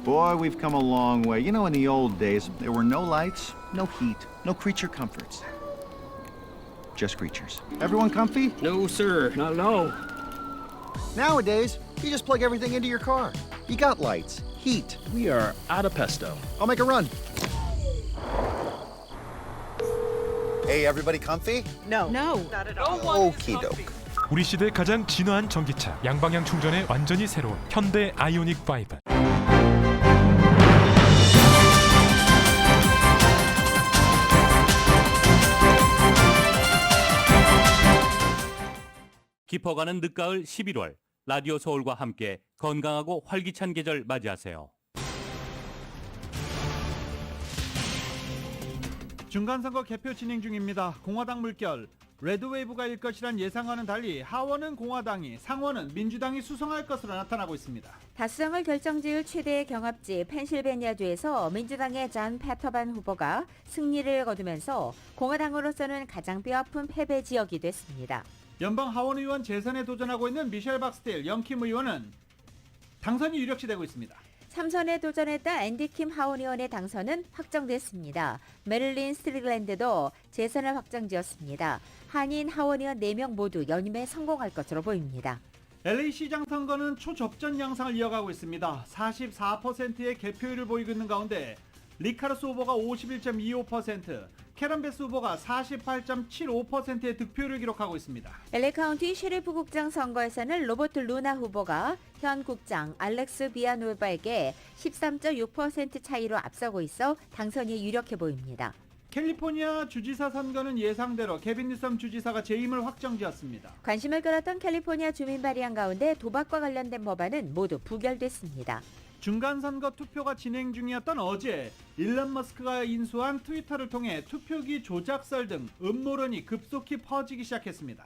Boy, we've come a long way. You know, in the old days, there were no lights, no heat, no creature comforts. Just creatures. Everyone comfy? No, sir. No. Nowadays, you just plug everything into your car. You got lights, heat. We are out of pesto. I'll make a run. Hey, everybody comfy? No. Okie doke. 우리 시대 가장 진화한 전기차, 양방향 충전에 완전히 새로운 현대 아이오닉 5. 깊어가는 늦가을 11월, 라디오 서울과 함께 건강하고 활기찬 계절 맞이하세요. 중간선거 개표 진행 중입니다. 공화당 물결 레드웨이브가 일 것이란 예상과는 달리 하원은 공화당이, 상원은 민주당이 수성할 것으로 나타나고 있습니다. 다수당을 결정지을 최대의 경합지 펜실베니아주에서 민주당의 존 패터반 후보가 승리를 거두면서 공화당으로서는 가장 뼈아픈 패배 지역이 됐습니다. 연방 하원의원 재선에 도전하고 있는 미셸 박스틸 영킴 의원은 당선이 유력시되고 있습니다. 3선에 도전했던 앤디 킴 하원의원의 당선은 확정됐습니다. 메릴린 스트릭랜드도 재선을 확정지었습니다. 한인 하원의원 4명 모두 연임에 성공할 것으로 보입니다. LA 시장 선거는 초접전 양상을 이어가고 있습니다. 44%의 개표율을 보이고 있는 가운데 리카르스 후보가 51.25%, 캐런 베스 후보가 48.75%의 득표율을 기록하고 있습니다. LA 카운티 셰리프 국장 선거에서는 로버트 루나 후보가 현 국장 알렉스 비아노바에게 13.6% 차이로 앞서고 있어 당선이 유력해 보입니다. 캘리포니아 주지사 선거는 예상대로 게빈 뉴섬 주지사가 재임을 확정지었습니다. 관심을 끌었던 캘리포니아 주민 발의안 가운데 도박과 관련된 법안은 모두 부결됐습니다. 중간선거 투표가 진행 중이었던 어제 일론 머스크가 인수한 트위터를 통해 투표기 조작설 등 음모론이 급속히 퍼지기 시작했습니다.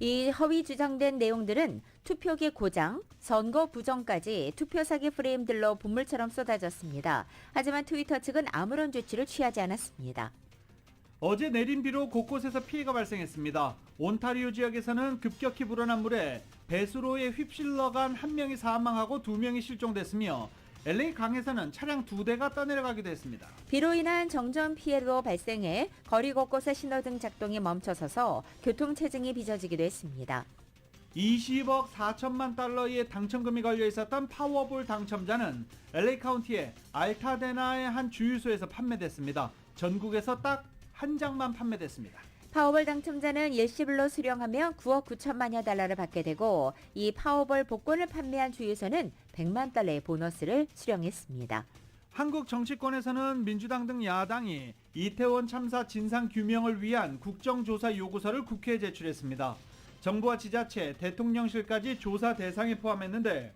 이 허위 주장된 내용들은 투표기 고장, 선거 부정까지 투표 사기 프레임들로 분물처럼 쏟아졌습니다. 하지만 트위터 측은 아무런 조치를 취하지 않았습니다. 어제 내린 비로 곳곳에서 피해가 발생했습니다. 온타리오 지역에서는 급격히 불어난 물에 배수로에 휩실러간 한 명이 사망하고 2명이 실종됐으며 LA 강에서는 차량 2대가 떠내려가기도 했습니다. 비로 인한 정전 피해도 발생해 거리 곳곳의 신호등 작동이 멈춰서서 교통체증이 빚어지기도 했습니다. 20억 4천만 달러의 당첨금이 걸려 있었던 파워볼 당첨자는 LA 카운티의 알타데나의 한 주유소에서 판매됐습니다. 전국에서 딱 한 장만 판매됐습니다. 파워볼 당첨자는 일시불로 수령하며 9억 9천만여 달러를 받게 되고 이 파워볼 복권을 판매한 주유소는 100만 달러의 보너스를 수령했습니다. 한국 정치권에서는 민주당 등 야당이 이태원 참사 진상 규명을 위한 국정조사 요구서를 국회에 제출했습니다. 정부와 지자체, 대통령실까지 조사 대상에 포함했는데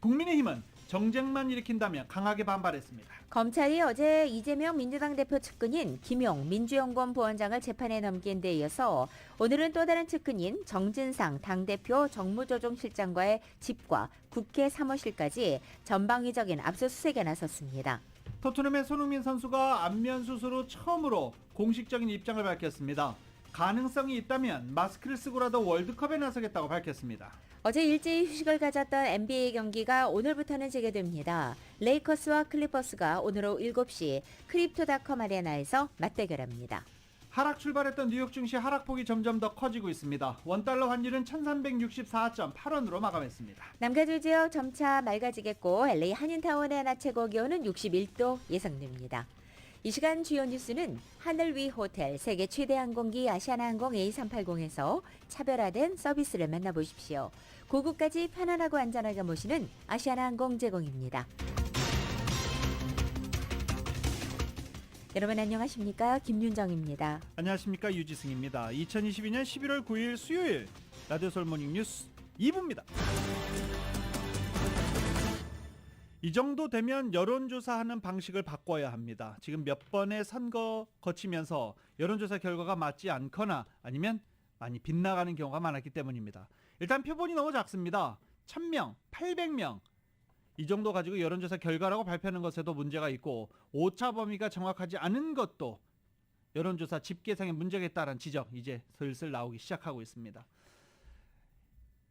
국민의힘은 정쟁만 일으킨다며 강하게 반발했습니다. 검찰이 어제 이재명 민주당 대표 측근인 김용 민주연구원 부원장을 재판에 넘긴 데 이어서 오늘은 또 다른 측근인 정진상 당대표 정무조정실장과의 집과 국회 사무실까지 전방위적인 압수수색에 나섰습니다. 토트넘의 손흥민 선수가 안면 수술 후 처음으로 공식적인 입장을 밝혔습니다. 가능성이 있다면 마스크를 쓰고라도 월드컵에 나서겠다고 밝혔습니다. 어제 일제히 휴식을 가졌던 NBA 경기가 오늘부터는 재개됩니다. 레이커스와 클리퍼스가 오늘 오후 7시 크립토닷컴 아레나에서 맞대결합니다. 하락 출발했던 뉴욕 증시 하락폭이 점점 더 커지고 있습니다. 원달러 환율은 1364.8원으로 마감했습니다. 남가주 지역 점차 맑아지겠고 LA 한인타운의 낮 최고 기온은 61도 예상됩니다. 이 시간 주요 뉴스는 하늘 위 호텔 세계 최대 항공기 아시아나항공 A380에서 차별화된 서비스를 만나보십시오. 고국까지 편안하고 안전하게 모시는 아시아나항공 제공입니다. 여러분 안녕하십니까? 김윤정입니다. 안녕하십니까? 유지승입니다. 2022년 11월 9일 수요일 라디오 서울 모닝 뉴스 2부입니다. 이 정도 되면 여론조사하는 방식을 바꿔야 합니다. 지금 몇 번의 선거 거치면서 여론조사 결과가 맞지 않거나 아니면 많이 빗나가는 경우가 많았기 때문입니다. 일단 표본이 너무 작습니다. 1000명, 800명 이 정도 가지고 여론조사 결과라고 발표하는 것에도 문제가 있고 오차 범위가 정확하지 않은 것도 여론조사 집계상의 문제가 있다는 지적 이제 슬슬 나오기 시작하고 있습니다.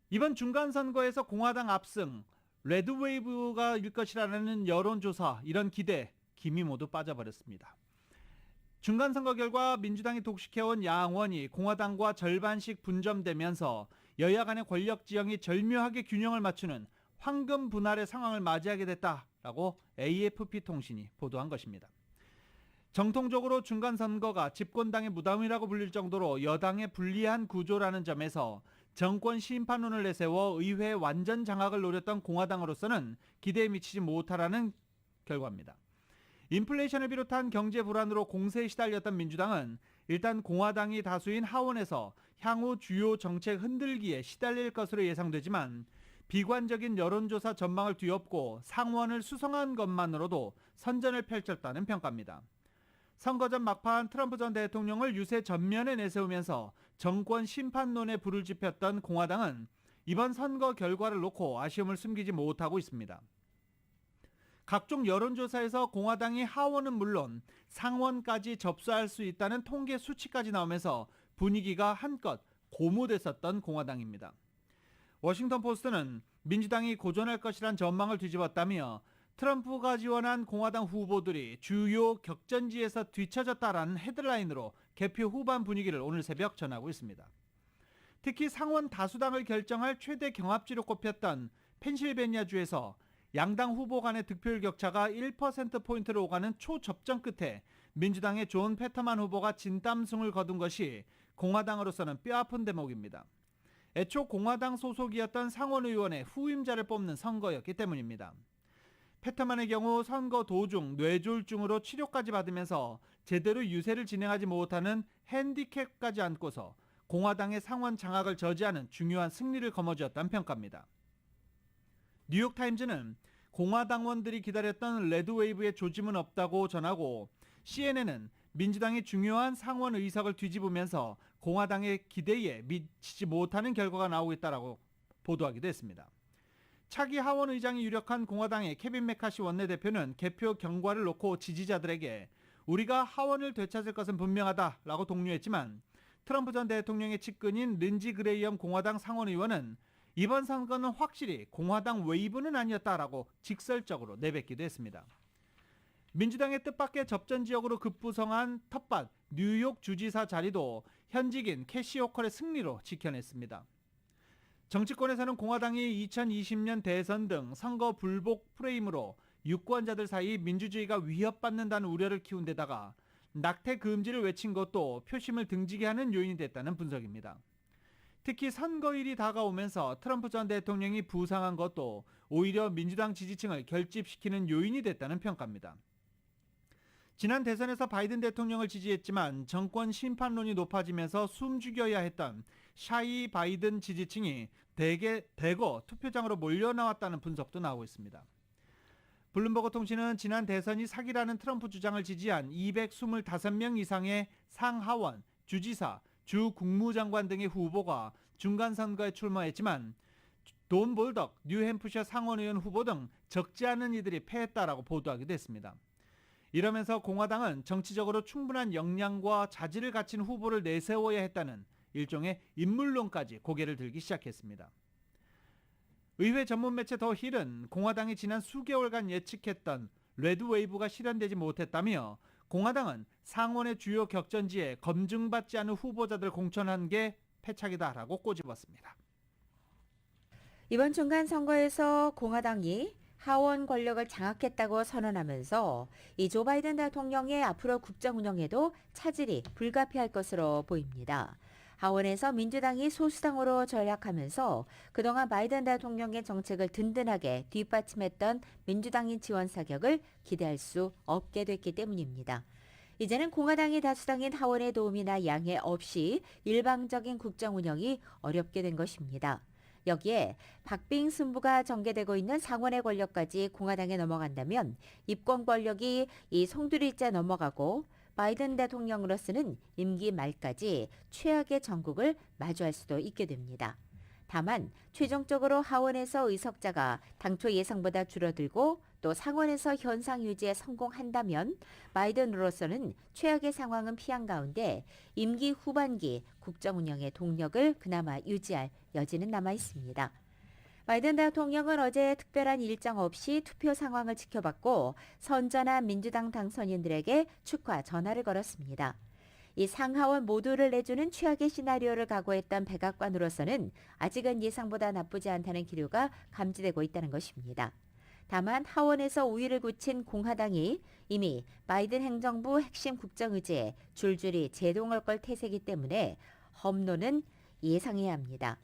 이번 중간선거에서 공화당 압승, 레드웨이브가 일 것이라는 여론조사, 이런 기대, 김이 모두 빠져버렸습니다. 중간선거 결과 민주당이 독식해온 양원이 공화당과 절반씩 분점되면서 여야 간의 권력 지형이 절묘하게 균형을 맞추는 황금 분할의 상황을 맞이하게 됐다라고 AFP 통신이 보도한 것입니다. 정통적으로 중간선거가 집권당의 무덤이라고 불릴 정도로 여당의 불리한 구조라는 점에서 정권 심판론을 내세워 의회 완전 장악을 노렸던 공화당으로서는 기대에 미치지 못하라는 결과입니다. 인플레이션을 비롯한 경제 불안으로 공세에 시달렸던 민주당은 일단 공화당이 다수인 하원에서 향후 주요 정책 흔들기에 시달릴 것으로 예상되지만 비관적인 여론조사 전망을 뒤엎고 상원을 수성한 것만으로도 선전을 펼쳤다는 평가입니다. 선거 전 막판 트럼프 전 대통령을 유세 전면에 내세우면서 정권 심판론에 불을 지폈던 공화당은 이번 선거 결과를 놓고 아쉬움을 숨기지 못하고 있습니다. 각종 여론조사에서 공화당이 하원은 물론 상원까지 접수할 수 있다는 통계 수치까지 나오면서 분위기가 한껏 고무됐었던 공화당입니다. 워싱턴 포스트는 민주당이 고전할 것이란 전망을 뒤집었다며 트럼프가 지원한 공화당 후보들이 주요 격전지에서 뒤처졌다라는 헤드라인으로 개표 후반 분위기를 오늘 새벽 전하고 있습니다. 특히 상원 다수당을 결정할 최대 경합지로 꼽혔던 펜실베니아주에서 양당 후보 간의 득표율 격차가 1%포인트를 오가는 초접전 끝에 민주당의 존 페터만 후보가 진땀승을 거둔 것이 공화당으로서는 뼈아픈 대목입니다. 애초 공화당 소속이었던 상원 의원의 후임자를 뽑는 선거였기 때문입니다. 페터만의 경우 선거 도중 뇌졸중으로 치료까지 받으면서 제대로 유세를 진행하지 못하는 핸디캡까지 안고서 공화당의 상원 장악을 저지하는 중요한 승리를 거머쥐었다는 평가입니다. 뉴욕타임즈는 공화당원들이 기다렸던 레드웨이브의 조짐은 없다고 전하고 CNN은 민주당이 중요한 상원 의석을 뒤집으면서 공화당의 기대에 미치지 못하는 결과가 나오고 있다고 보도하기도 했습니다. 차기 하원 의장이 유력한 공화당의 케빈 메카시 원내대표는 개표 경과를 놓고 지지자들에게 우리가 하원을 되찾을 것은 분명하다라고 독려했지만 트럼프 전 대통령의 측근인 린지 그레이엄 공화당 상원의원은 이번 선거는 확실히 공화당 웨이브는 아니었다라고 직설적으로 내뱉기도 했습니다. 민주당의 뜻밖의 접전 지역으로 급부성한 텃밭 뉴욕 주지사 자리도 현직인 캐시 호컬의 승리로 지켜냈습니다. 정치권에서는 공화당이 2020년 대선 등 선거 불복 프레임으로 유권자들 사이 민주주의가 위협받는다는 우려를 키운 데다가 낙태 금지를 외친 것도 표심을 등지게 하는 요인이 됐다는 분석입니다. 특히 선거일이 다가오면서 트럼프 전 대통령이 부상한 것도 오히려 민주당 지지층을 결집시키는 요인이 됐다는 평가입니다. 지난 대선에서 바이든 대통령을 지지했지만 정권 심판론이 높아지면서 숨죽여야 했던 샤이 바이든 지지층이 대거 투표장으로 몰려나왔다는 분석도 나오고 있습니다. 블룸버그 통신은 지난 대선이 사기라는 트럼프 주장을 지지한 225명 이상의 상하원, 주지사, 주 국무장관 등의 후보가 중간선거에 출마했지만 돈 볼덕 뉴햄프셔 상원의원 후보 등 적지 않은 이들이 패했다라고 보도하기도 했습니다. 이러면서 공화당은 정치적으로 충분한 역량과 자질을 갖춘 후보를 내세워야 했다는 일종의 인물론까지 고개를 들기 시작했습니다. 의회 전문 매체 더 힐은 공화당이 지난 수개월간 예측했던 레드웨이브가 실현되지 못했다며 공화당은 상원의 주요 격전지에 검증받지 않은 후보자들 공천한 게 패착이다라고 꼬집었습니다. 이번 중간 선거에서 공화당이 하원 권력을 장악했다고 선언하면서 이 조 바이든 대통령의 앞으로 국정 운영에도 차질이 불가피할 것으로 보입니다. 하원에서 민주당이 소수당으로 전략하면서 그동안 바이든 대통령의 정책을 든든하게 뒷받침했던 민주당의 지원 사격을 기대할 수 없게 됐기 때문입니다. 이제는 공화당이 다수당인 하원의 도움이나 양해 없이 일방적인 국정 운영이 어렵게 된 것입니다. 여기에 박빙 승부가 전개되고 있는 상원의 권력까지 공화당에 넘어간다면 입권 권력이 이 송두리째 넘어가고 바이든 대통령으로서는 임기 말까지 최악의 정국을 마주할 수도 있게 됩니다. 다만 최종적으로 하원에서 의석자가 당초 예상보다 줄어들고 또 상원에서 현상 유지에 성공한다면 바이든으로서는 최악의 상황은 피한 가운데 임기 후반기 국정 운영의 동력을 그나마 유지할 여지는 남아 있습니다. 바이든 대통령은 어제 특별한 일정 없이 투표 상황을 지켜봤고 선전한 민주당 당선인들에게 축하 전화를 걸었습니다. 이 상하원 모두를 내주는 최악의 시나리오를 각오했던 백악관으로서는 아직은 예상보다 나쁘지 않다는 기류가 감지되고 있다는 것입니다. 다만 하원에서 우위를 굳힌 공화당이 이미 바이든 행정부 핵심 국정의제에 줄줄이 제동을 걸 태세이기 때문에 험론은 예상해야 합니다.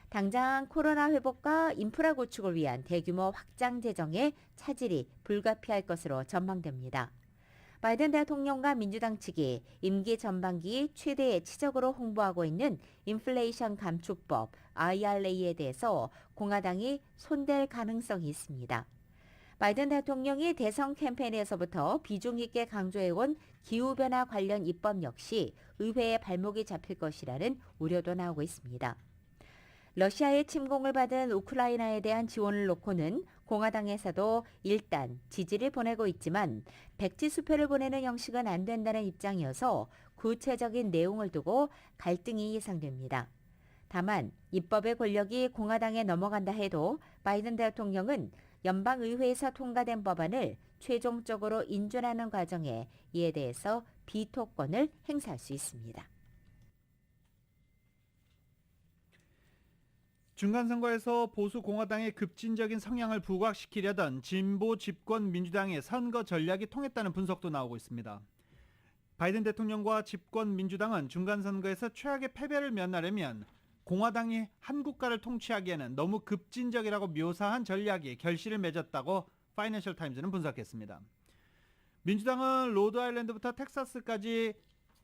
당장 코로나 회복과 인프라 구축을 위한 대규모 확장 재정에 차질이 불가피할 것으로 전망됩니다. 바이든 대통령과 민주당 측이 임기 전반기 최대의 치적으로 홍보하고 있는 인플레이션 감축법 IRA에 대해서 공화당이 손댈 가능성이 있습니다. 바이든 대통령이 대선 캠페인에서부터 비중 있게 강조해온 기후변화 관련 입법 역시 의회에 발목이 잡힐 것이라는 우려도 나오고 있습니다. 러시아의 침공을 받은 우크라이나에 대한 지원을 놓고는 공화당에서도 일단 지지를 보내고 있지만 백지 수표를 보내는 형식은 안 된다는 입장이어서 구체적인 내용을 두고 갈등이 예상됩니다. 다만 입법의 권력이 공화당에 넘어간다 해도 바이든 대통령은 연방의회에서 통과된 법안을 최종적으로 인준하는 과정에 이에 대해서 비토권을 행사할 수 있습니다. 중간선거에서 보수 공화당의 급진적인 성향을 부각시키려던 진보 집권 민주당의 선거 전략이 통했다는 분석도 나오고 있습니다. 바이든 대통령과 집권 민주당은 중간선거에서 최악의 패배를 면하려면 공화당이 한 국가를 통치하기에는 너무 급진적이라고 묘사한 전략이 결실을 맺었다고 파이낸셜 타임즈는 분석했습니다. 민주당은 로드아일랜드부터 텍사스까지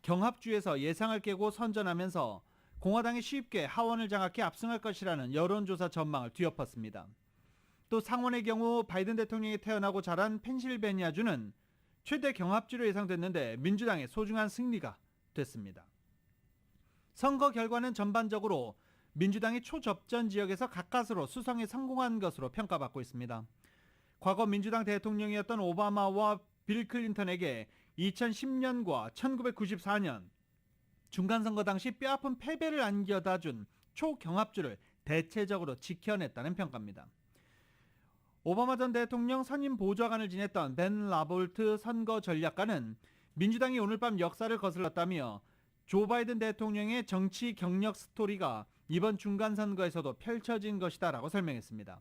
경합주에서 예상을 깨고 선전하면서 공화당이 쉽게 하원을 장악해 압승할 것이라는 여론조사 전망을 뒤엎었습니다. 또 상원의 경우 바이든 대통령이 태어나고 자란 펜실베니아주는 최대 경합주로 예상됐는데 민주당의 소중한 승리가 됐습니다. 선거 결과는 전반적으로 민주당이 초접전 지역에서 가까스로 수성에 성공한 것으로 평가받고 있습니다. 과거 민주당 대통령이었던 오바마와 빌 클린턴에게 2010년과 1994년 중간선거 당시 뼈아픈 패배를 안겨다 준 초경합주를 대체적으로 지켜냈다는 평가입니다. 오바마 전 대통령 선임 보좌관을 지냈던 벤 라볼트 선거 전략가는 민주당이 오늘 밤 역사를 거슬렀다며 조 바이든 대통령의 정치 경력 스토리가 이번 중간선거에서도 펼쳐진 것이다라고 설명했습니다.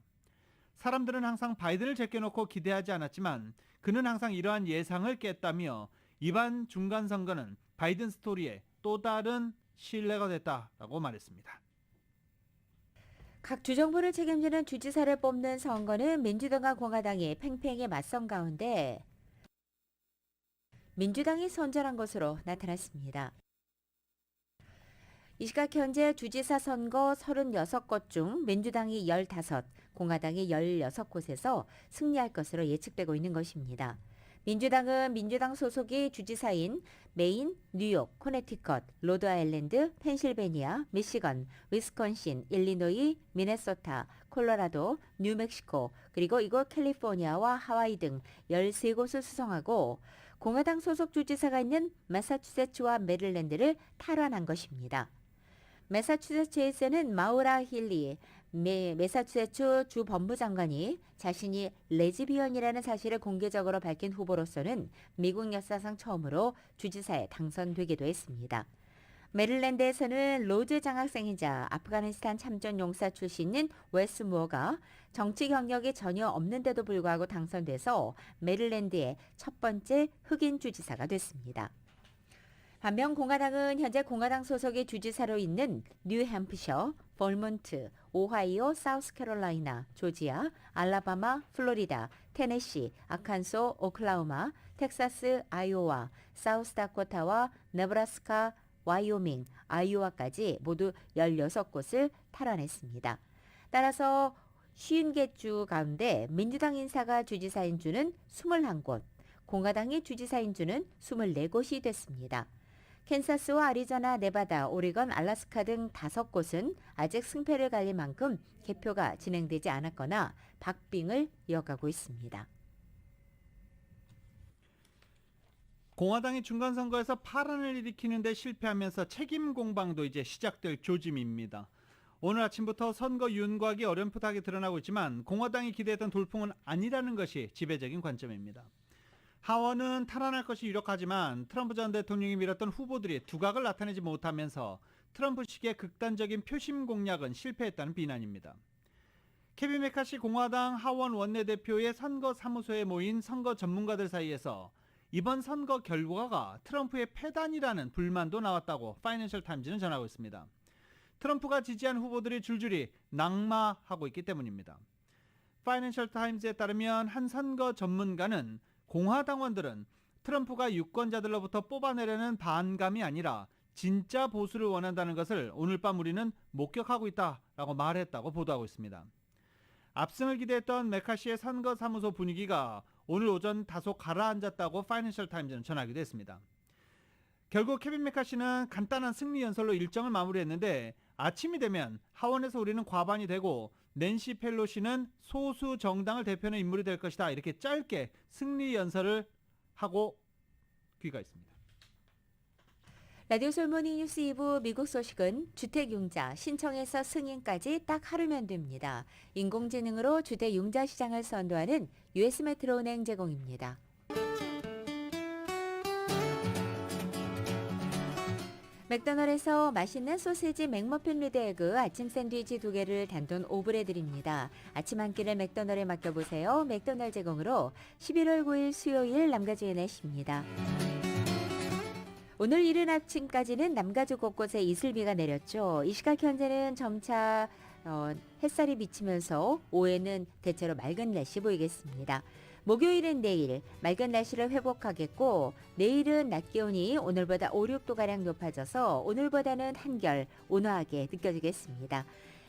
사람들은 항상 바이든을 제껴놓고 기대하지 않았지만 그는 항상 이러한 예상을 깼다며 이번 중간선거는 바이든 스토리에 또 다른 신뢰가 됐다라고 말했습니다. 각 주정부를 책임지는 주지사를 뽑는 선거는 민주당과 공화당이 팽팽히 맞선 가운데 민주당이 선전한 것으로 나타났습니다. 이 시각 현재 주지사 선거 36곳 중 민주당이 15, 공화당이 16곳에서 승리할 것으로 예측되고 있는 것입니다. 민주당은 민주당 소속이 주지사인 메인, 뉴욕, 코네티컷, 로드아일랜드, 펜실베니아, 미시건, 위스콘신, 일리노이, 미네소타, 콜로라도, 뉴멕시코, 그리고 이곳 캘리포니아와 하와이 등 13곳을 수성하고 공화당 소속 주지사가 있는 매사추세츠와 메릴랜드를 탈환한 것입니다. 매사추세츠에서는 마우라 힐리 매사추세츠 주 법무장관이 자신이 레즈비언이라는 사실을 공개적으로 밝힌 후보로서는 미국 역사상 처음으로 주지사에 당선되기도 했습니다. 메릴랜드에서는 로즈 장학생이자 아프가니스탄 참전 용사 출신인 웨스 무어가 정치 경력이 전혀 없는데도 불구하고 당선돼서 메릴랜드의 첫 번째 흑인 주지사가 됐습니다. 반면 공화당은 현재 공화당 소속의 주지사로 있는 뉴햄프셔, 벌몬트, 오하이오, 사우스캐롤라이나, 조지아, 알라바마, 플로리다, 테네시, 아칸소, 오클라호마, 텍사스, 아이오와, 사우스다코타와 네브라스카, 와이오밍, 아이오와까지 모두 16곳을 탈환했습니다. 따라서 50개 주 가운데 민주당 인사가 주지사인 주는 21곳, 공화당이 주지사인 주는 24곳이 됐습니다. 캔사스와 아리조나, 네바다, 오리건, 알래스카 등 5곳은 아직 승패를 갈릴 만큼 개표가 진행되지 않았거나 박빙을 이어가고 있습니다. 공화당이 중간선거에서 파란을 일으키는 데 실패하면서 책임 공방도 이제 시작될 조짐입니다. 오늘 아침부터 선거 윤곽이 어렴풋하게 드러나고 있지만 공화당이 기대했던 돌풍은 아니라는 것이 지배적인 관점입니다. 하원은 탈환할 것이 유력하지만 트럼프 전 대통령이 밀었던 후보들이 두각을 나타내지 못하면서 트럼프식의 극단적인 표심 공략은 실패했다는 비난입니다. 케빈 메카시 공화당 하원 원내대표의 선거 사무소에 모인 선거 전문가들 사이에서 이번 선거 결과가 트럼프의 패단이라는 불만도 나왔다고 파이낸셜 타임즈는 전하고 있습니다. 트럼프가 지지한 후보들이 줄줄이 낙마하고 있기 때문입니다. 파이낸셜 타임즈에 따르면 한 선거 전문가는 공화당원들은 트럼프가 유권자들로부터 뽑아내려는 반감이 아니라 진짜 보수를 원한다는 것을 오늘 밤 우리는 목격하고 있다라고 말했다고 보도하고 있습니다. 압승을 기대했던 메카시의 선거 사무소 분위기가 오늘 오전 다소 가라앉았다고 파이낸셜 타임즈는 전하기도 했습니다. 결국 케빈 메카시는 간단한 승리 연설로 일정을 마무리했는데 아침이 되면 하원에서 우리는 과반이 되고 낸시 펠로시는 소수 정당을 대표하는 인물이 될 것이다. 이렇게 짧게 승리 연설을 하고 귀가했습니다. 라디오 솔모닝 뉴스 2부 미국 소식은 주택융자 신청에서 승인까지 딱 하루면 됩니다. 인공지능으로 주택융자 시장을 선도하는 US 메트로은행 제공입니다. 맥도날드에서 맛있는 소세지 맥머핀 리드 에그 아침 샌드위치 2개를 단돈 5불에 드립니다. 아침 한 끼를 맥도날드에 맡겨보세요. 맥도날드 제공으로 11월 9일 수요일 남가주의 날씨입니다. 오늘 이른 아침까지는 남가주 곳곳에 이슬비가 내렸죠. 이 시각 현재는 점차 햇살이 비치면서 오후에는 대체로 맑은 날씨 보이겠습니다. 목요일은 내일 맑은 날씨를 회복하겠고 내일은 낮 기온이 오늘보다 5, 6도가량 높아져서 오늘보다는 한결 온화하게 느껴지겠습니다.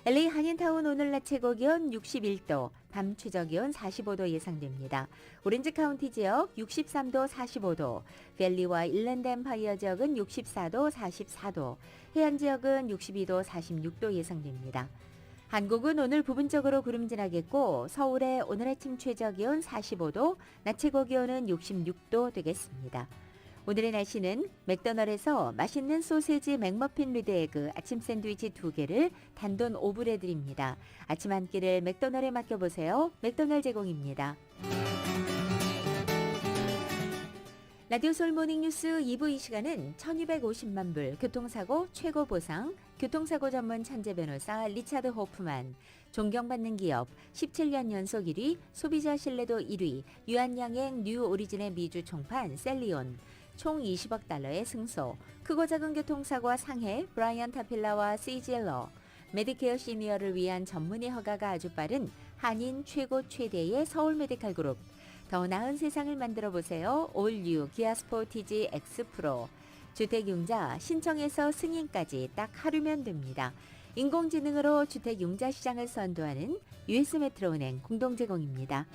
LA 한인타운 오늘 낮 최고 기온 61도, 밤 최저 기온 45도 예상됩니다. 오렌지 카운티 지역 63도, 45도, 밸리와 일랜드 엠파이어 지역은 64도, 44도, 해안 지역은 62도, 46도 예상됩니다. 한국은 오늘 부분적으로 구름진하겠고 서울의 오늘 아침 최저 기온 45도, 낮 최고 기온은 66도 되겠습니다. 오늘의 날씨는 맥도날드에서 맛있는 소세지 맥머핀 리드 에그 아침 샌드위치 2개를 단돈 5불에 드립니다. 아침 한 끼를 맥도날드에 맡겨보세요. 맥도날드 제공입니다. 라디오 솔모닝 뉴스 2부 이 시간은 1250만 불 교통사고 최고 보상, 교통사고 전문 천재 변호사 리차드 호프만, 존경받는 기업 17년 연속 1위, 소비자 신뢰도 1위, 유한양행 뉴 오리진의 미주 총판 셀리온, 총 20억 달러의 승소, 크고 작은 교통사고와 상해 브라이언 타필라와 CGL러, 메디케어 시니어를 위한 전문의 허가가 아주 빠른 한인 최고 최대의 서울 메디칼 그룹, 더 나은 세상을 만들어 보세요. 올뉴 기아 스포티지 X 프로. 주택융자 신청에서 승인까지 딱 하루면 됩니다. 인공지능으로 주택융자 시장을 선도하는 US 메트로은행 공동 제공입니다.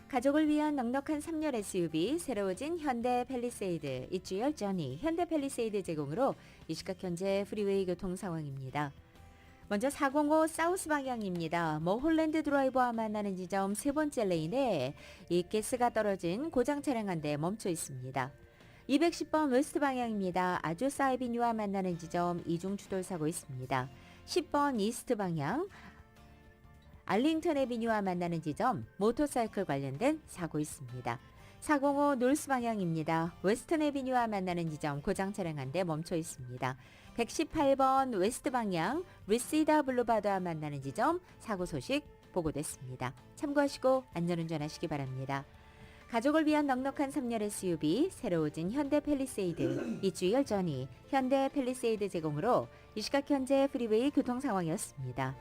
가족을 위한 넉넉한 3열 SUV 새로워진 현대 팰리세이드 이주열 저니 현대 팰리세이드 제공으로 이 시각 현재 프리웨이 교통 상황입니다. 먼저 405 사우스 방향입니다. 홀랜드 드라이버와 만나는 지점 세 번째 레인에 이 가스가 떨어진 고장 차량 한 대 멈춰 있습니다. 210번 웨스트 방향입니다. 아조사 아비뉴와 만나는 지점 이중 추돌 사고 있습니다. 10번 이스트 방향 알링턴 애비뉴와 만나는 지점 모터사이클 관련된 사고 있습니다. 405 놀스 방향입니다. 웨스턴 애비뉴와 만나는 지점 고장 차량 한 대 멈춰 있습니다. 118번 웨스트 방향 리시다 블루바드와 만나는 지점 사고 소식 보고됐습니다. 참고하시고 안전운전하시기 바랍니다. 가족을 위한 넉넉한 3열 SUV 새로워진 현대 팰리세이드 이주열 저니 현대 팰리세이드 제공으로 이 시각 현재 프리웨이 교통 상황이었습니다.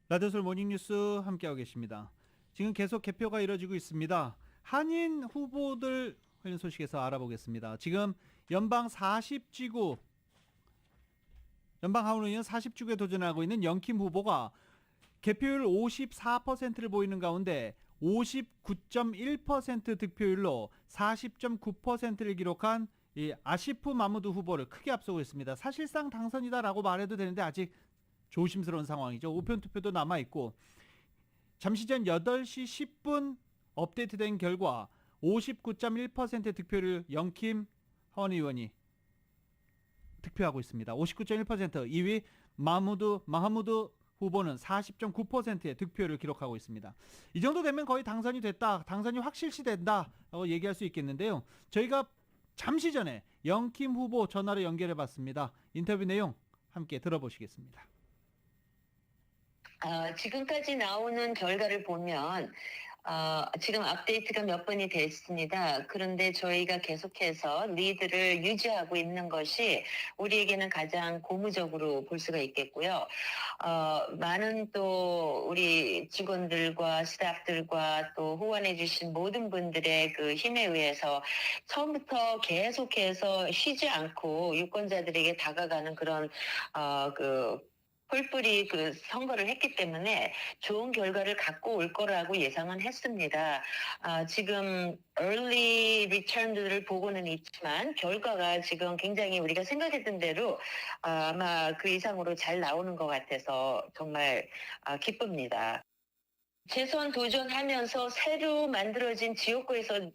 라디오솔 모닝뉴스 함께하고 계십니다. 지금 계속 개표가 이뤄지고 있습니다. 한인 후보들 관련 소식에서 알아보겠습니다. 지금 연방 40지구 연방 하원의원 40지구에 도전하고 있는 영킴 후보가 개표율 54%를 보이는 가운데 59.1% 득표율로 40.9%를 기록한 이 아시프 마무드 후보를 크게 앞서고 있습니다. 사실상 당선이다라고 말해도 되는데 아직 조심스러운 상황이죠. 우편 투표도 남아있고 잠시 전 8시 10분 업데이트된 결과 59.1% 득표를 영킴 하원 의원이 득표하고 있습니다. 59.1%, 2위 마하무드 후보는 40.9%의 득표를 기록하고 있습니다. 이 정도 되면 거의 당선이 됐다, 당선이 확실시 된다라고 얘기할 수 있겠는데요. 저희가 잠시 전에 영킴 후보 전화로 연결해 봤습니다. 인터뷰 내용 함께 들어보시겠습니다. 지금까지 나오는 결과를 보면 지금 업데이트가 몇 번이 됐습니다. 그런데 저희가 계속해서 리드를 유지하고 있는 것이 우리에게는 가장 고무적으로 볼 수가 있겠고요. 많은 또 우리 직원들과 스태프들과 또 후원해 주신 모든 분들의 그 힘에 의해서 처음부터 계속해서 쉬지 않고 유권자들에게 다가가는 그런 뿔뿔이 그 선거를 했기 때문에 좋은 결과를 갖고 올 거라고 예상은 했습니다. 지금 early return들을 보고는 있지만 결과가 지금 굉장히 우리가 생각했던 대로 아마 그 이상으로 잘 나오는 것 같아서 정말 기쁩니다. 재선 도전하면서 새로 만들어진 지역구에서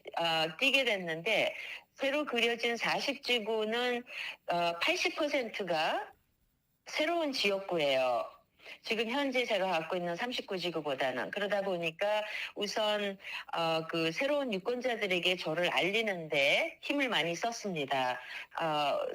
뛰게 됐는데 새로 그려진 40지구는 80%가 새로운 지역구예요. 지금 현재 제가 갖고 있는 39지구보다는. 그러다 보니까 우선 그 새로운 유권자들에게 저를 알리는데 힘을 많이 썼습니다.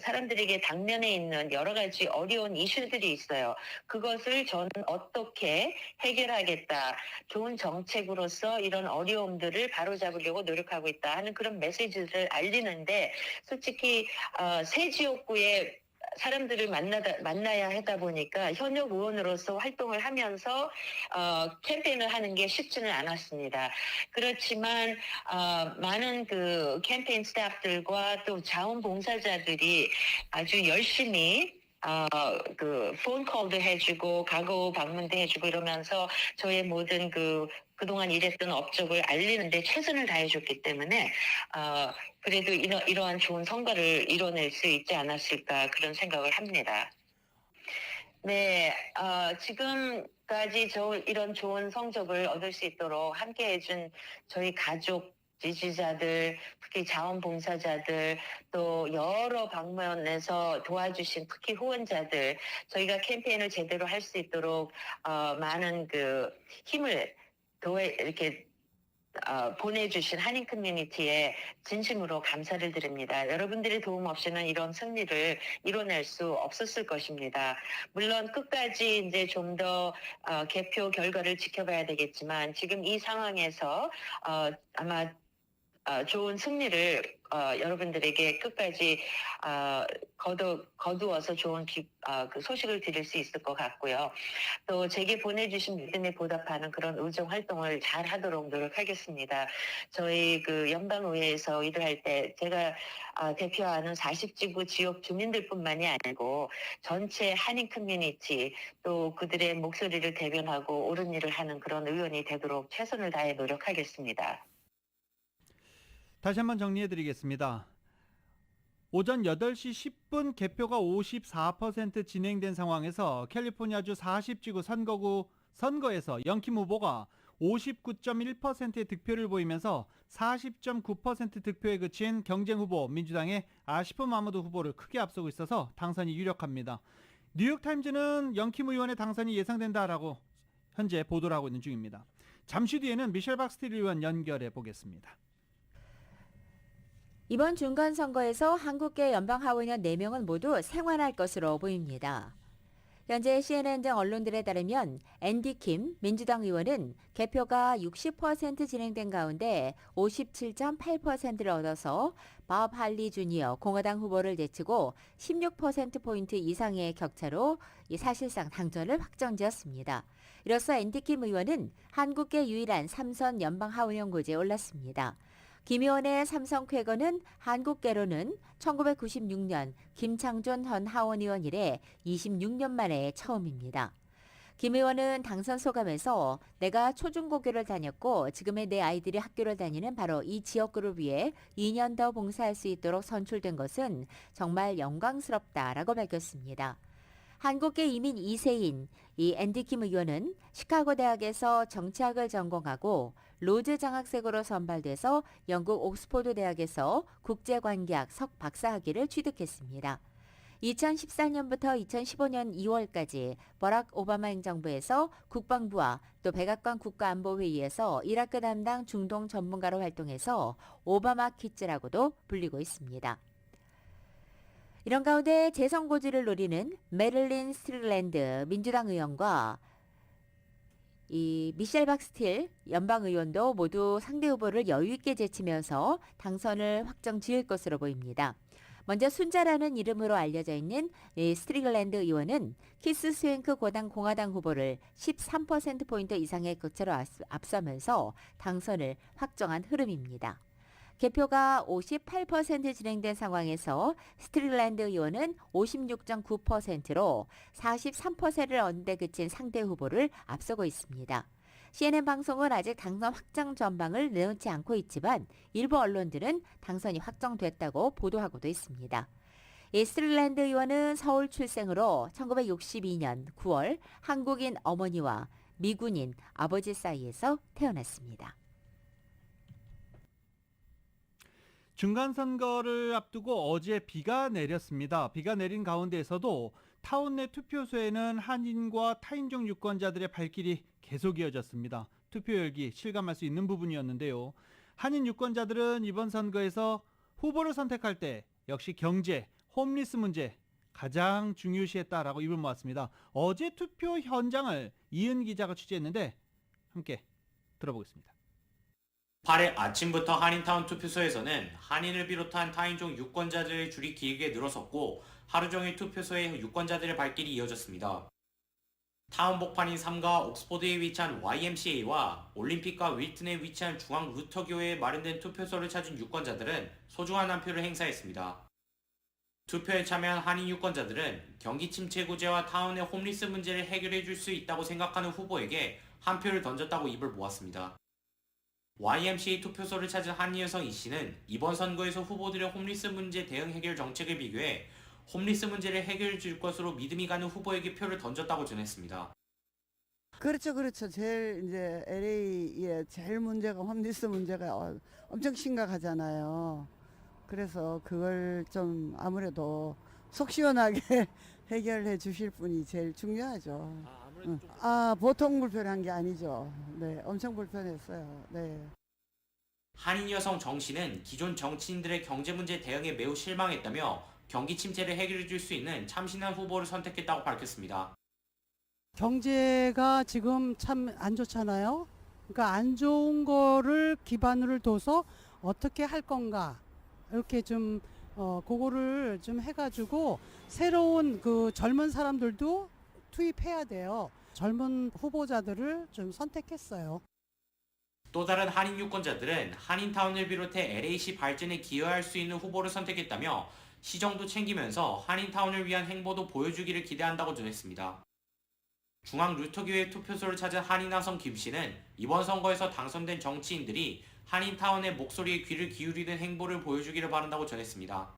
사람들에게 당면에 있는 여러 가지 어려운 이슈들이 있어요. 그것을 저는 어떻게 해결하겠다. 좋은 정책으로서 이런 어려움들을 바로잡으려고 노력하고 있다 하는 그런 메시지를 알리는데 솔직히 새 지역구에 사람들을 만나야 하다 보니까 현역 의원으로서 활동을 하면서 캠페인을 하는 게 쉽지는 않았습니다. 그렇지만 많은 그 캠페인 스태프들과 또 자원봉사자들이 아주 열심히 그 폰콜도 해주고 가구 방문도 해주고 이러면서 저의 모든 그동안 일했던 업적을 알리는데 최선을 다해줬기 때문에 그래도 이러한 좋은 선거를 이뤄낼 수 있지 않았을까 그런 생각을 합니다. 네, 지금까지 이런 좋은 성적을 얻을 수 있도록 함께 해준 저희 가족, 지지자들, 특히 자원봉사자들, 또 여러 방면에서 도와주신 특히 후원자들, 저희가 캠페인을 제대로 할 수 있도록 많은 그 힘을 이렇게 보내주신 한인 커뮤니티에 진심으로 감사를 드립니다. 여러분들의 도움 없이는 이런 승리를 이뤄낼 수 없었을 것입니다. 물론 끝까지 이제 좀 더 개표 결과를 지켜봐야 되겠지만 지금 이 상황에서 아마 좋은 승리를 여러분들에게 끝까지 거두어서 좋은 그 소식을 드릴 수 있을 것 같고요. 또 제게 보내주신 믿음에 보답하는 그런 의정 활동을 잘 하도록 노력하겠습니다. 저희 그 연방의회에서 일을 할 때 제가 대표하는 40지구 지역 주민들뿐만이 아니고 전체 한인 커뮤니티 또 그들의 목소리를 대변하고 옳은 일을 하는 그런 의원이 되도록 최선을 다해 노력하겠습니다. 다시 한번 정리해드리겠습니다. 오전 8시 10분 개표가 54% 진행된 상황에서 캘리포니아주 40지구 선거에서 영킴 후보가 59.1%의 득표를 보이면서 40.9% 득표에 그친 경쟁 후보 민주당의 아시프 마무드 후보를 크게 앞서고 있어서 당선이 유력합니다. 뉴욕타임즈는 영킴 의원의 당선이 예상된다라고 현재 보도를 하고 있는 중입니다. 잠시 뒤에는 미셸 박스틸 의원 연결해 보겠습니다. 이번 중간선거에서 한국계 연방하원의원 4명은 모두 생환할 것으로 보입니다. 현재 CNN 등 언론들에 따르면 앤디 킴 민주당 의원은 개표가 60% 진행된 가운데 57.8%를 얻어서 밥 할리 주니어 공화당 후보를 제치고 16%포인트 이상의 격차로 사실상 당선을 확정지었습니다. 이로써 앤디 킴 의원은 한국계 유일한 3선 연방하원의원고지에 올랐습니다. 김 의원의 삼성 쾌거는 한국계로는 1996년 김창존 전 하원의원 이래 26년 만에 처음입니다. 김 의원은 당선 소감에서 내가 초중고교를 다녔고 지금의 내 아이들이 학교를 다니는 바로 이 지역구를 위해 2년 더 봉사할 수 있도록 선출된 것은 정말 영광스럽다라고 밝혔습니다. 한국계 이민 2세인 이 앤디 김 의원은 시카고 대학에서 정치학을 전공하고 로즈 장학생으로 선발돼서 영국 옥스포드 대학에서 국제관계학 석 박사학위를 취득했습니다. 2014년부터 2015년 2월까지 버락 오바마 행정부에서 국방부와 또 백악관 국가안보회의에서 이라크 담당 중동 전문가로 활동해서 오바마 키즈라고도 불리고 있습니다. 이런 가운데 재선 고지를 노리는 메릴린 스트릭랜드 민주당 의원과 이 미셸 박스틸 연방 의원도 모두 상대 후보를 여유 있게 제치면서 당선을 확정 지을 것으로 보입니다. 먼저 순자라는 이름으로 알려져 있는 스트릭랜드 의원은 키스 스윙크 고당 공화당 후보를 13%포인트 이상의 격차로 앞서면서 당선을 확정한 흐름입니다. 개표가 58% 진행된 상황에서 스트릭랜드 의원은 56.9%로 43%를 얻는 데 그친 상대 후보를 앞서고 있습니다. CNN 방송은 아직 당선 확정 전망을 내놓지 않고 있지만 일부 언론들은 당선이 확정됐다고 보도하고도 있습니다. 이 스트릭랜드 의원은 서울 출생으로 1962년 9월 한국인 어머니와 미군인 아버지 사이에서 태어났습니다. 중간선거를 앞두고 어제 비가 내렸습니다. 비가 내린 가운데에서도 타운 내 투표소에는 한인과 타인종 유권자들의 발길이 계속 이어졌습니다. 투표 열기 실감할 수 있는 부분이었는데요. 한인 유권자들은 이번 선거에서 후보를 선택할 때 역시 경제, 홈리스 문제 가장 중요시했다라고 입을 모았습니다. 어제 투표 현장을 이은 기자가 취재했는데 함께 들어보겠습니다. 8일 아침부터 한인타운 투표소에서는 한인을 비롯한 타인종 유권자들의 줄이 길게 늘어섰고 하루 종일 투표소에 유권자들의 발길이 이어졌습니다. 타운 복판인 3가 옥스포드에 위치한 YMCA와 올림픽과 윌튼에 위치한 중앙 루터교회에 마련된 투표소를 찾은 유권자들은 소중한 한 표를 행사했습니다. 투표에 참여한 한인 유권자들은 경기 침체 구제와 타운의 홈리스 문제를 해결해 줄 수 있다고 생각하는 후보에게 한 표를 던졌다고 입을 모았습니다. YMCA 투표소를 찾은 한인 여성 이 씨는 이번 선거에서 후보들의 홈리스 문제 대응 해결 정책을 비교해 홈리스 문제를 해결해 줄 것으로 믿음이 가는 후보에게 표를 던졌다고 전했습니다. 그렇죠. 제일 이제 LA의 제일 문제가 홈리스 문제가 엄청 심각하잖아요. 그래서 그걸 좀 아무래도 속 시원하게 해결해 주실 분이 제일 중요하죠. 보통 불편한 게 아니죠. 네, 엄청 불편했어요. 네. 한인 여성 정 씨는 기존 정치인들의 경제 문제 대응에 매우 실망했다며 경기 침체를 해결해 줄 수 있는 참신한 후보를 선택했다고 밝혔습니다. 경제가 지금 참 안 좋잖아요. 그러니까 안 좋은 거를 기반으로 둬서 어떻게 할 건가 이렇게 좀 그거를 좀 해가지고 새로운 그 젊은 사람들도 투입해야 돼요. 젊은 후보자들을 좀 선택했어요. 또 다른 한인 유권자들은 한인타운을 비롯해 LA시 발전에 기여할 수 있는 후보를 선택했다며 시정도 챙기면서 한인타운을 위한 행보도 보여주기를 기대한다고 전했습니다. 중앙 루터교회 투표소를 찾은 한인 여성 김 씨는 이번 선거에서 당선된 정치인들이 한인타운의 목소리에 귀를 기울이는 행보를 보여주기를 바란다고 전했습니다.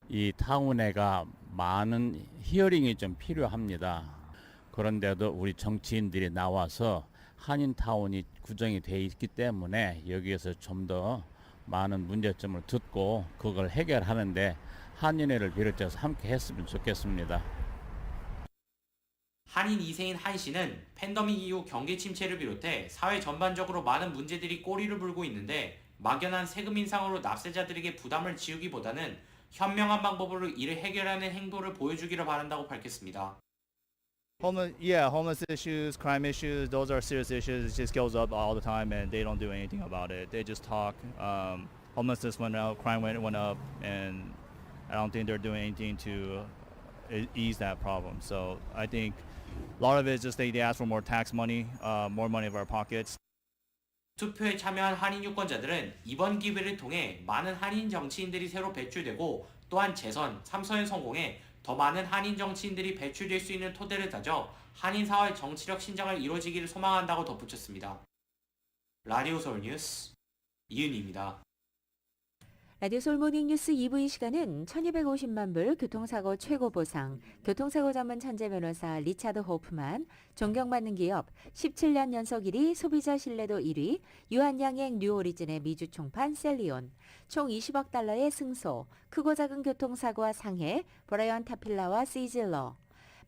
이 타운에가 많은 히어링이 좀 필요합니다. 그런데도 우리 정치인들이 나와서 한인타운이 구성이 돼 있기 때문에 여기에서 좀 더 많은 문제점을 듣고 그걸 해결하는데 한인회를 비롯해서 함께 했으면 좋겠습니다. 한인 2세인 한 씨는 팬데믹 이후 경기 침체를 비롯해 사회 전반적으로 많은 문제들이 꼬리를 물고 있는데 막연한 세금 인상으로 납세자들에게 부담을 지우기보다는 현명한 방법으로 이를 해결하는 행보를 보여주기를 바란다고 밝혔습니다. Homeless issues, crime issues, those are serious issues. It just goes up all the time and they don't do anything about it. They just talk. Homelessness went up, crime went up, and I don't think they're doing anything to ease that problem. So I think a lot of it is just they ask for more tax money, more money of our pockets. 투표에 참여한 한인 유권자들은 이번 기회를 통해 많은 한인 정치인들이 새로 배출되고 또한 재선, 3선에 성공해 더 많은 한인 정치인들이 배출될 수 있는 토대를 다져 한인 사회의 정치력 신장을 이루어지기를 소망한다고 덧붙였습니다. 라디오 서울 뉴스 이은희입니다. 라디오 서울 모닝 뉴스 2부 이 시간은 1250만 불 교통사고 최고 보상, 교통사고 전문 천재 변호사 리차드 호프만, 존경받는 기업 17년 연속 1위 소비자 신뢰도 1위 유한양행 뉴오리진의 미주 총판 셀리온, 총 20억 달러의 승소, 크고 작은 교통사고와 상해 브라이언 타필라와 시즐러,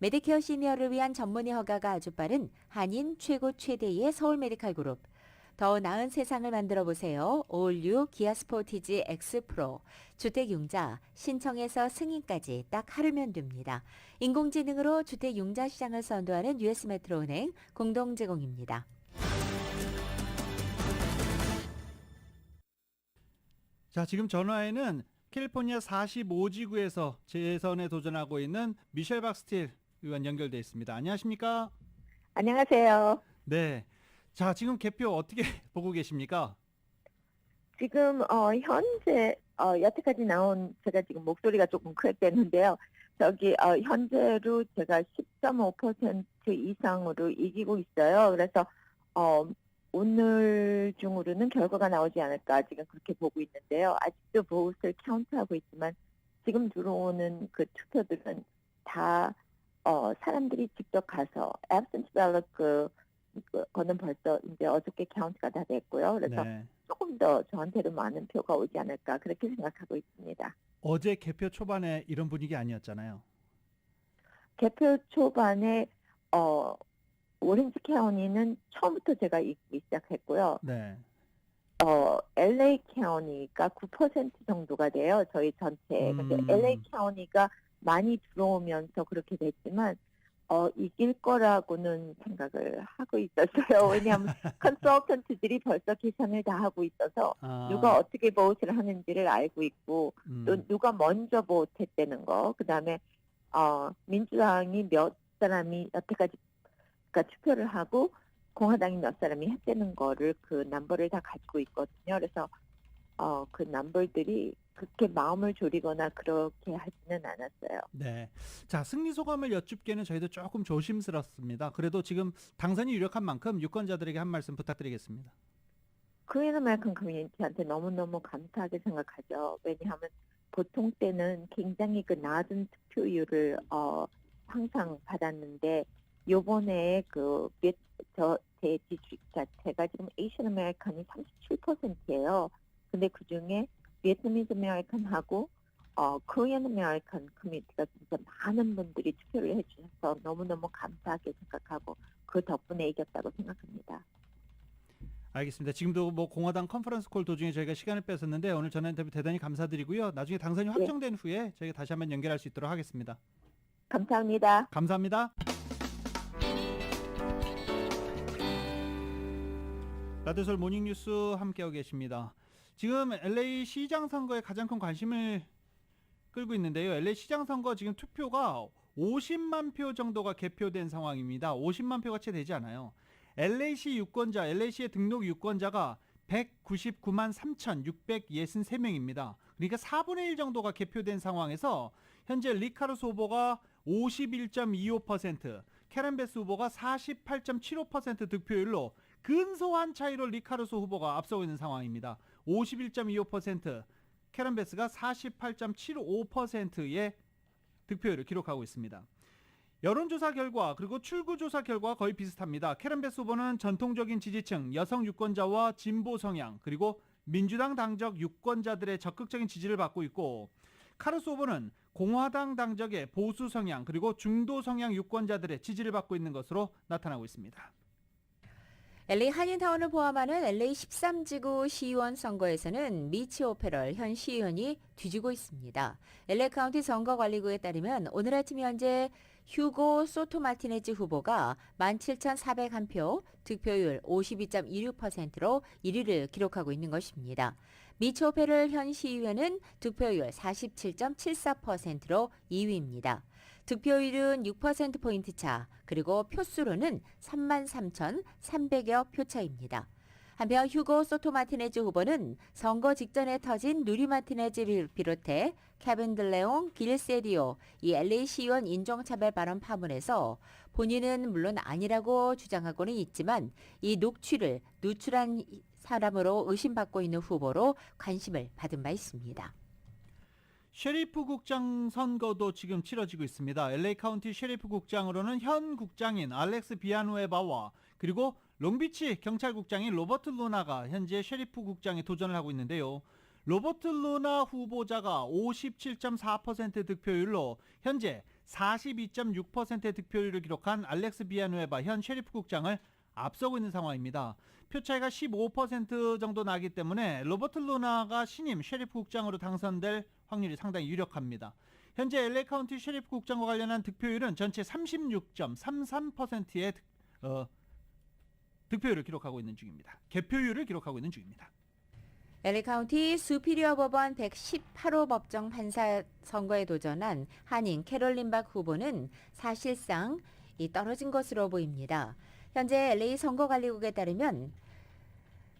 메디케어 시니어를 위한 전문의 허가가 아주 빠른 한인 최고 최대의 서울 메디칼 그룹, 더 나은 세상을 만들어 보세요. 올류 기아 스포티지 X 프로. 주택융자 신청에서 승인까지 딱 하루면 됩니다. 인공지능으로 주택융자 시장을 선도하는 US 메트로은행 공동 제공입니다. 자, 지금 전화에는 캘리포니아 45지구에서 재선에 도전하고 있는 미셸 박스틸 의원 연결돼 있습니다. 안녕하십니까? 안녕하세요. 네. 자, 지금 개표 어떻게 보고 계십니까? 지금 현재 여태까지 나온 제가 지금 목소리가 조금 크랙됐는데요. 저기 현재로 제가 10.5% 이상으로 이기고 있어요. 그래서 오늘 중으로는 결과가 나오지 않을까 지금 그렇게 보고 있는데요. 아직도 보트를 카운트하고 있지만 지금 들어오는 그 투표들은 다 사람들이 직접 가서 absentee ballot 그거는 벌써 이제 어저께 카운트가 다 됐고요. 그래서 네. 조금 더 저한테도 많은 표가 오지 않을까 그렇게 생각하고 있습니다. 어제 개표 초반에 이런 분위기 아니었잖아요. 개표 초반에 오렌지 카운티는 처음부터 제가 이기기 시작했고요. 네. LA 카운티가 9% 정도가 돼요. 저희 전체. 근데 LA 카운티가 많이 들어오면서 그렇게 됐지만 이길 거라고는 생각을 하고 있었어요. 왜냐하면 컨설턴트들이 벌써 계산을 다 하고 있어서 누가 어떻게 보트를 하는지를 알고 있고 또 누가 먼저 보트했다는 거. 그다음에 민주당이 몇 사람이 여태까지 투표를 하고 공화당이 몇 사람이 했다는 거를 그 넘버를 다 가지고 있거든요. 그래서 그 넘버들이 그렇게 마음을 졸이거나 그렇게 하지는 않았어요. 네. 자, 승리 소감을 여쭙기에는 저희도 조금 조심스럽습니다. 그래도 지금 당선이 유력한 만큼 유권자들에게 한 말씀 부탁드리겠습니다. 코리안 아메리칸 커뮤니티한테 너무너무 감사하게 생각하죠. 왜냐하면 보통 때는 굉장히 그 낮은 투표율을 항상 받았는데 요번에 제가 지금 에이션 아메리칸이 37%예요. 근데 그 중에 비에트나미즈 아메리칸하고 코리안 아메리칸 커뮤니티가 진짜 많은 분들이 투표를 해주셔서 너무너무 감사하게 생각하고 그 덕분에 이겼다고 생각합니다. 알겠습니다. 지금도 뭐 공화당 컨퍼런스 콜 도중에 저희가 시간을 뺏었는데 오늘 전화 인터뷰 대단히 감사드리고요. 나중에 당선이 확정된 후에 저희가 다시 한번 연결할 수 있도록 하겠습니다. 감사합니다. 감사합니다. 라디오 서울 모닝뉴스 함께하고 계십니다. 지금 LA 시장 선거에 가장 큰 관심을 끌고 있는데요. LA 시장 선거 지금 투표가 50만 표 정도가 개표된 상황입니다. 50만 표가 채 되지 않아요. LA시 유권자, LA시의 등록 유권자가 199만 3,663명입니다. 그러니까 4분의 1 정도가 개표된 상황에서 현재 리카르소 후보가 51.25%, 캐런 베스 후보가 48.75% 득표율로 근소한 차이로 리카르소 후보가 앞서고 있는 상황입니다. 51.25%, 캐런 베스가 48.75%의 득표율을 기록하고 있습니다. 여론조사 결과 그리고 출구조사 결과가 거의 비슷합니다. 캐런 베스 후보는 전통적인 지지층, 여성 유권자와 진보 성향, 그리고 민주당 당적 유권자들의 적극적인 지지를 받고 있고, 카르소 후보는 공화당 당적의 보수 성향, 그리고 중도 성향 유권자들의 지지를 받고 있는 것으로 나타나고 있습니다. LA 한인타운을 포함하는 LA 13지구 시의원 선거에서는 미치 오페럴 현 시의원이 뒤지고 있습니다. LA 카운티 선거관리국에 따르면 오늘 아침 현재 휴고 소토 마티네즈 후보가 17,401표, 득표율 52.26%로 1위를 기록하고 있는 것입니다. 미치 오페럴 현 시의원은 득표율 47.74%로 2위입니다. 득표율은 6%포인트 차, 그리고 표수로는 33,300여 표 차입니다. 한편 휴고 소토 마티네즈 후보는 선거 직전에 터진 누리 마티네즈를 비롯해 케빈 들레옹, 길 세디오, 이 LA 시의원 인종차별 발언 파문에서 본인은 물론 아니라고 주장하고는 있지만 이 녹취를 누출한 사람으로 의심받고 있는 후보로 관심을 받은 바 있습니다. 셰리프 국장 선거도 지금 치러지고 있습니다. LA 카운티 셰리프 국장으로는 현 국장인 알렉스 비아누에바와 그리고 롱비치 경찰국장인 로버트 루나가 현재 셰리프 국장에 도전을 하고 있는데요. 로버트 루나 후보자가 57.4% 득표율로 현재 42.6% 득표율을 기록한 알렉스 비아누에바 현 셰리프 국장을 앞서고 있는 상황입니다. 표 차이가 15% 정도 나기 때문에 로버트 루나가 신임 셰리프 국장으로 당선될 확률이 상당히 유력합니다. 현재 LA 카운티 셰리프 국장과 관련한 득표율은 전체 36.33%의 득표율을 기록하고 있는 중입니다. 개표율을 기록하고 있는 중입니다. LA 카운티 수피리어 법원 118호 법정 판사 선거에 도전한 한인 캐롤린 박 후보는 사실상 떨어진 것으로 보입니다. 현재 LA 선거관리국에 따르면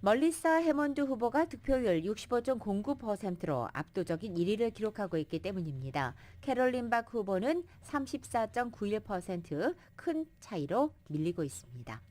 멀리사 해몬드 후보가 득표율 65.09%로 압도적인 1위를 기록하고 있기 때문입니다. 캐롤린 박 후보는 34.91% 큰 차이로 밀리고 있습니다.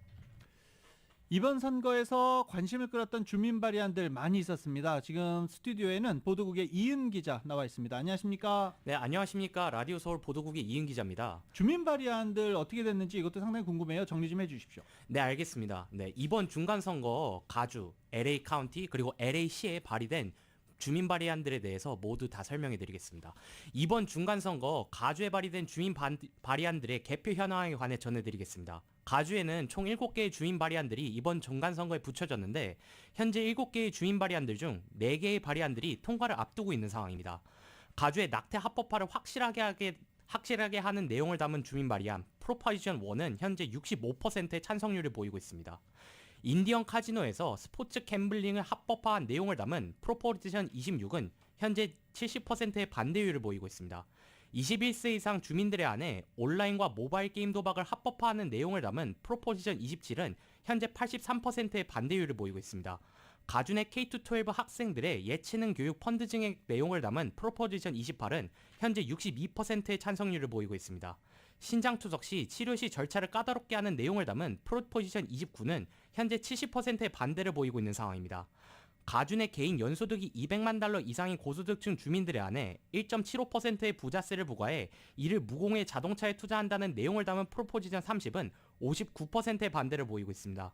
이번 선거에서 관심을 끌었던 주민 발의안들 많이 있었습니다. 지금 스튜디오에는 보도국의 이은 기자 나와 있습니다. 안녕하십니까? 네, 안녕하십니까? 라디오 서울 보도국의 이은 기자입니다. 주민 발의안들 어떻게 됐는지 이것도 상당히 궁금해요. 정리 좀 해주십시오. 네, 알겠습니다. 네, 이번 중간 선거 가주, LA 카운티 그리고 LA시에 발의된 주민 발의안들에 대해서 모두 다 설명해 드리겠습니다. 이번 중간 선거 가주에 발의된 주민 발의안들의 개표 현황에 관해 전해 드리겠습니다. 가주에는 총 7개의 주민 발의안들이 이번 중간 선거에 붙여졌는데 현재 7개의 주민 발의안들 중 4개의 발의안들이 통과를 앞두고 있는 상황입니다. 가주의 낙태 합법화를 확실하게 하는 내용을 담은 주민 발의안 프로포지션 1은 현재 65%의 찬성률을 보이고 있습니다. 인디언 카지노에서 스포츠 갬블링을 합법화한 내용을 담은 프로포지션 26은 현재 70%의 반대율을 보이고 있습니다. 21세 이상 주민들의 안에 온라인과 모바일 게임 도박을 합법화하는 내용을 담은 프로포지션 27은 현재 83%의 반대율을 보이고 있습니다. 가주 내 K-12 학생들의 예체능 교육 펀드 증액 내용을 담은 프로포지션 28은 현재 62%의 찬성률을 보이고 있습니다. 신장 투석 시 치료 시 절차를 까다롭게 하는 내용을 담은 프로포지션 29는 현재 70%의 반대를 보이고 있는 상황입니다. 가주 내 개인 연소득이 $200만 이상인 고소득층 주민들의 안에 1.75%의 부자세를 부과해 이를 무공해 자동차에 투자한다는 내용을 담은 프로포지션 30은 59%의 반대를 보이고 있습니다.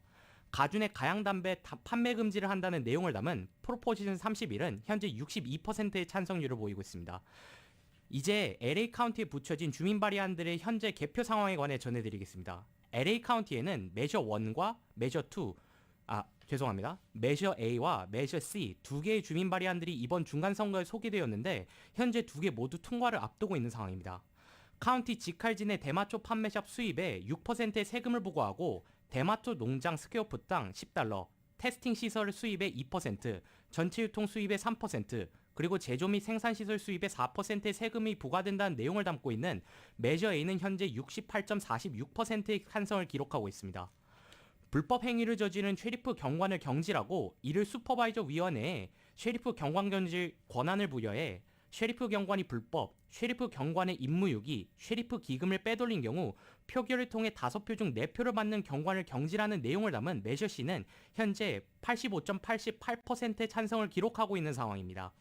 가주 내 가양담배 판매 금지를 한다는 내용을 담은 프로포지션 31은 현재 62%의 찬성률을 보이고 있습니다. 이제 LA 카운티에 붙여진 주민 발의안들의 현재 개표 상황에 관해 전해드리겠습니다. LA 카운티에는 메저 1과 메저 2, 메저 A와 메저 C 두 개의 주민 발의안들이 이번 중간 선거에 소개되었는데 현재 두 개 모두 통과를 앞두고 있는 상황입니다. 카운티 직할지 내 대마초 판매샵 수입에 6%의 세금을 부과하고 대마초 농장 스퀘어풋당 $10, 테스팅 시설 수입의 2%, 전체 유통 수입의 3%, 그리고 제조 및 생산시설 수입의 4%의 세금이 부과된다는 내용을 담고 있는 메저 A는 현재 68.46%의 찬성을 기록하고 있습니다. 불법 행위를 저지른 셰리프 경관을 경질하고 이를 슈퍼바이저 위원회에 셰리프 경관 경질 권한을 부여해 셰리프 경관이 불법, 셰리프 경관의 임무유기, 셰리프 기금을 빼돌린 경우 표결을 통해 5표 중 4표를 받는 경관을 경질하는 내용을 담은 메저 C는 현재 85.88%의 찬성을 기록하고 있는 상황입니다.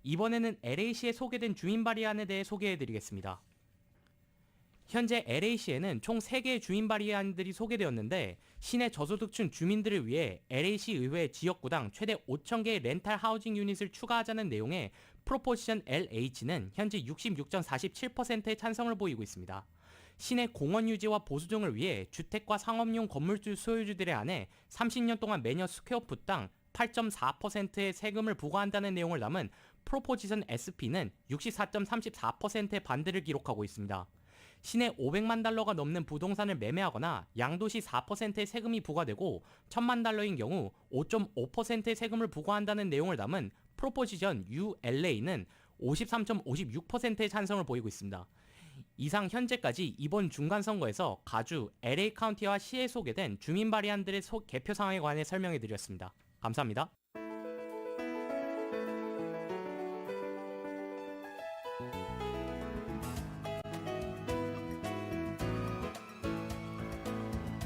이번에는 LA시에 소개된 주민 발의안에 대해 소개해드리겠습니다. 현재 LA시에는 총 3개의 주민 발의안들이 소개되었는데 시내 저소득층 주민들을 위해 LA시 의회 지역구당 최대 5,000개의 렌탈 하우징 유닛을 추가하자는 내용의 프로포지션 LH는 현재 66.47%의 찬성을 보이고 있습니다. 시내 공원 유지와 보수 등을 위해 주택과 상업용 건물주 소유주들의 안에 30년 동안 매년 스퀘어풋당 8.4%의 세금을 부과한다는 내용을 담은 프로포지션 SP는 64.34%의 반대를 기록하고 있습니다. 시내 $500만 넘는 부동산을 매매하거나 양도시 4%의 세금이 부과되고 $1,000만 경우 5.5%의 세금을 부과한다는 내용을 담은 프로포지션 ULA는 53.56%의 찬성을 보이고 있습니다. 이상 현재까지 이번 중간선거에서 가주 LA 카운티와 시에 소개된 주민 발의안들의 개표 상황에 관해 설명해 드렸습니다. 감사합니다.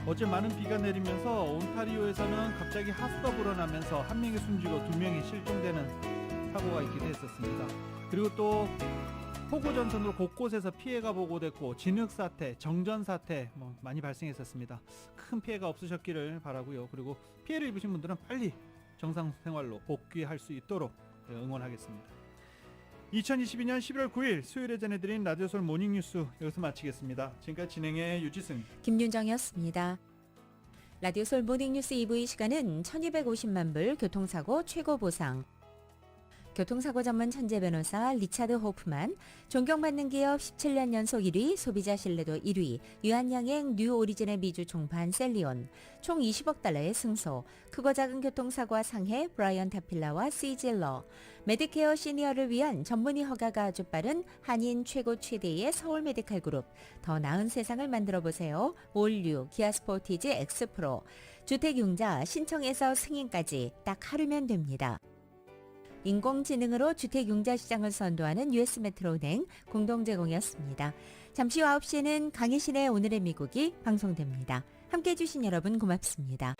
어제 많은 비가 내리면서 온타리오에서는 갑자기 하수가 불어나면서 한 명이 숨지고 2명이 실종되는 사고가 있기도 했었습니다. 그리고 또 폭우 전선으로 곳곳에서 피해가 보고됐고 진흙 사태, 정전 사태 많이 발생했었습니다. 큰 피해가 없으셨기를 바라고요. 그리고 피해를 입으신 분들은 빨리 정상 생활로 복귀할 수 있도록 응원하겠습니다. 2022년 11월 9일 수요일에 전해드린 라디오솔 모닝뉴스 여기서 마치겠습니다. 지금까지 진행의 유지승, 김윤정이었습니다. 라디오솔 모닝뉴스 2부 이 시간은 1250만 불 교통사고 최고 보상, 교통사고 전문 천재 변호사 리차드 호프만, 존경받는 기업 17년 연속 1위, 소비자 신뢰도 1위, 유한양행 뉴 오리진의 미주 총판 셀리온, 총 20억 달러의 승소, 크고 작은 교통사고와 상해 브라이언 타필라와 시질러, 메디케어 시니어를 위한 전문의 허가가 아주 빠른 한인 최고 최대의 서울 메디칼 그룹, 더 나은 세상을 만들어보세요. 올류, 기아 스포티지 엑스프로, 주택융자 신청에서 승인까지 딱 하루면 됩니다. 인공지능으로 주택융자 시장을 선도하는 US메트로은행 공동제공이었습니다. 잠시 후 9시에는 강희신의 오늘의 미국이 방송됩니다. 함께해 주신 여러분 고맙습니다.